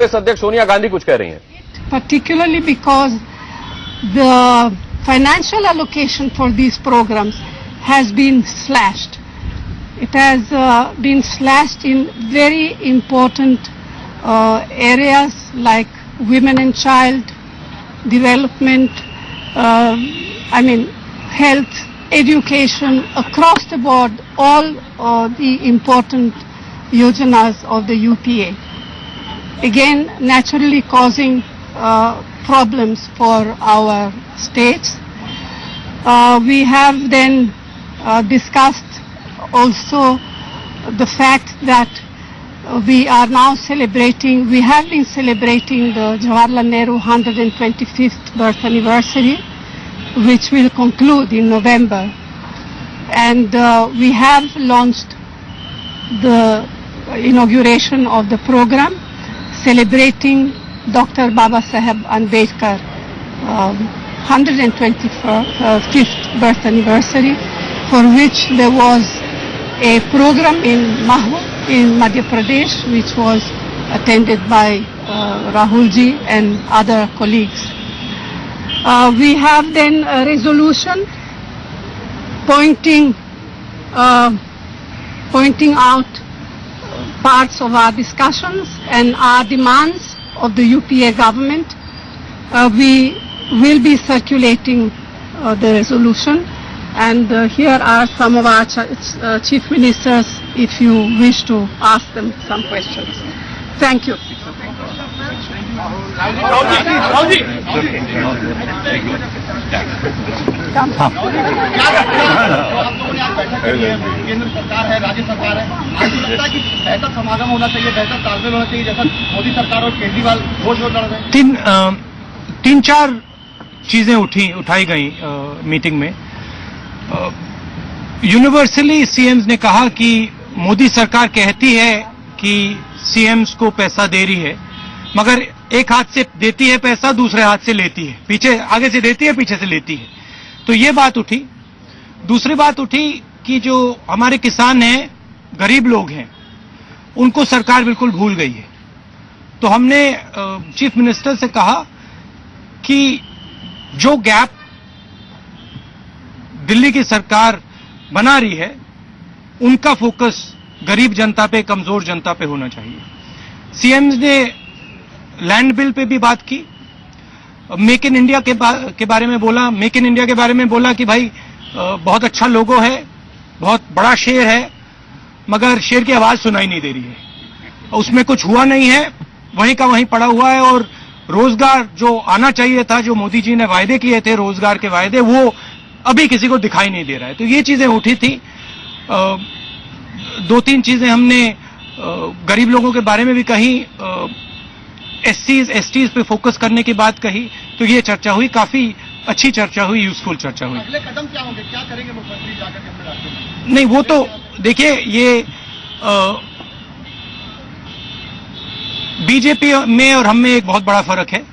कांग्रेस अध्यक्ष सोनिया गांधी कुछ कह रही हैं। Particularly because the financial allocation for these programs has been slashed. It has been slashed in very important areas like women and child development, health, education, across the board, all the important yojanas of the UPA. Again, naturally causing problems for our states. We have then discussed also the fact that we have been celebrating the Jawaharlal Nehru 125th birth anniversary, which will conclude in November. And we have launched the inauguration of the program celebrating Dr. Baba Saheb Ambedkar 125th birth anniversary, for which there was a program in Mahua in Madhya Pradesh, which was attended by Rahul ji and other colleagues. We have then a resolution pointing out parts of our discussions and our demands of the UPA government. We will be circulating the resolution, and here are some of our chief ministers if you wish to ask them some questions. Thank you. केंद्र सरकार है, राज्य सरकार है, आपको लगता है कि बेहतर समागम होना चाहिए, बेहतर तालमेल होना चाहिए, जैसा मोदी सरकार और केजरीवाल घोष लड़ रहे हैं? तीन चार चीजें उठाई गई मीटिंग में। यूनिवर्सली सीएम्स ने कहा कि मोदी सरकार कहती है कि सीएम्स को पैसा दे रही है, मगर एक हाथ से देती है पैसा, दूसरे हाथ से लेती है, पीछे आगे से देती है, पीछे से लेती है। तो ये बात उठी। दूसरी बात उठी कि जो हमारे किसान हैं, गरीब लोग हैं, उनको सरकार बिल्कुल भूल गई है। तो हमने चीफ मिनिस्टर से कहा कि जो गैप दिल्ली की सरकार बना रही है, उनका फोकस गरीब जनता पे, कमजोर जनता पे होना चाहिए। सीएम ने लैंड बिल पे भी बात की, मेक इन इंडिया के बारे में बोला। मेक इन इंडिया के बारे में बोला कि भाई बहुत अच्छा लोगो है, बहुत बड़ा शेर है, मगर शेर की आवाज सुनाई नहीं दे रही है, उसमें कुछ हुआ नहीं है, वहीं का वहीं पड़ा हुआ है। और रोजगार जो आना चाहिए था, जो मोदी जी ने वायदे किए थे, रोजगार के वायदे, वो अभी किसी को दिखाई नहीं दे रहा है। तो ये चीजें उठी थी। दो तीन चीजें हमने गरीब लोगों के बारे में भी कही, एसटीज पे फोकस करने की बात कही। तो ये चर्चा हुई, काफी अच्छी चर्चा हुई, यूजफुल चर्चा हुई। अगले कदम क्या होंगे, क्या करेंगे मुख्यमंत्री जाकर के अपने राज्य में? नहीं, वो तो देखिए, ये बीजेपी में और हम में एक बहुत बड़ा फर्क है।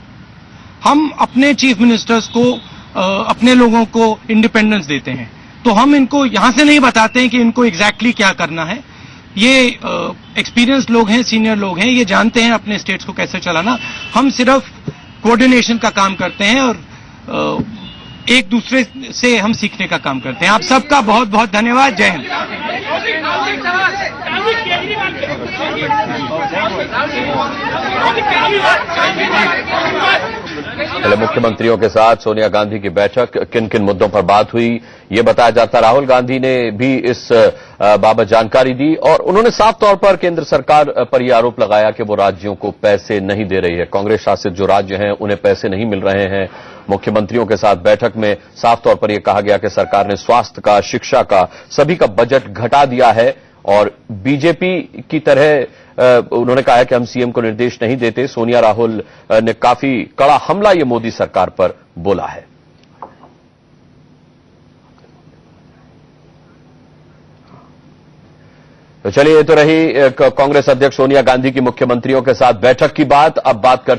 हम अपने चीफ मिनिस्टर्स को, अपने लोगों को इंडिपेंडेंस देते हैं, तो हम इनको यहां से नहीं बताते हैं कि इनको एग्जैक्टली क्या करना है। ये एक्सपीरियंस लोग हैं, सीनियर लोग हैं, ये जानते हैं अपने स्टेट्स को कैसे चलाना। हम सिर्फ कोऑर्डिनेशन का काम करते हैं और एक दूसरे से हम सीखने का काम करते हैं। आप सबका बहुत बहुत धन्यवाद। जय हिंद। पहले मुख्यमंत्रियों के साथ सोनिया गांधी की बैठक, किन किन मुद्दों पर बात हुई ये बताया जाता। राहुल गांधी ने भी इस बाबत जानकारी दी और उन्होंने साफ तौर पर केंद्र सरकार पर यह आरोप लगाया कि वो राज्यों को पैसे नहीं दे रही है। कांग्रेस शासित जो राज्य हैं उन्हें पैसे नहीं मिल रहे हैं। मुख्यमंत्रियों के साथ बैठक में साफ तौर पर यह कहा गया कि सरकार ने स्वास्थ्य का, शिक्षा का, सभी का बजट घटा दिया है और बीजेपी की तरह उन्होंने कहा है कि हम सीएम को निर्देश नहीं देते। सोनिया राहुल ने काफी कड़ा हमला ये मोदी सरकार पर बोला है। तो चलिए, ये तो रही कांग्रेस अध्यक्ष सोनिया गांधी की मुख्यमंत्रियों के साथ बैठक की बात। अब बात करते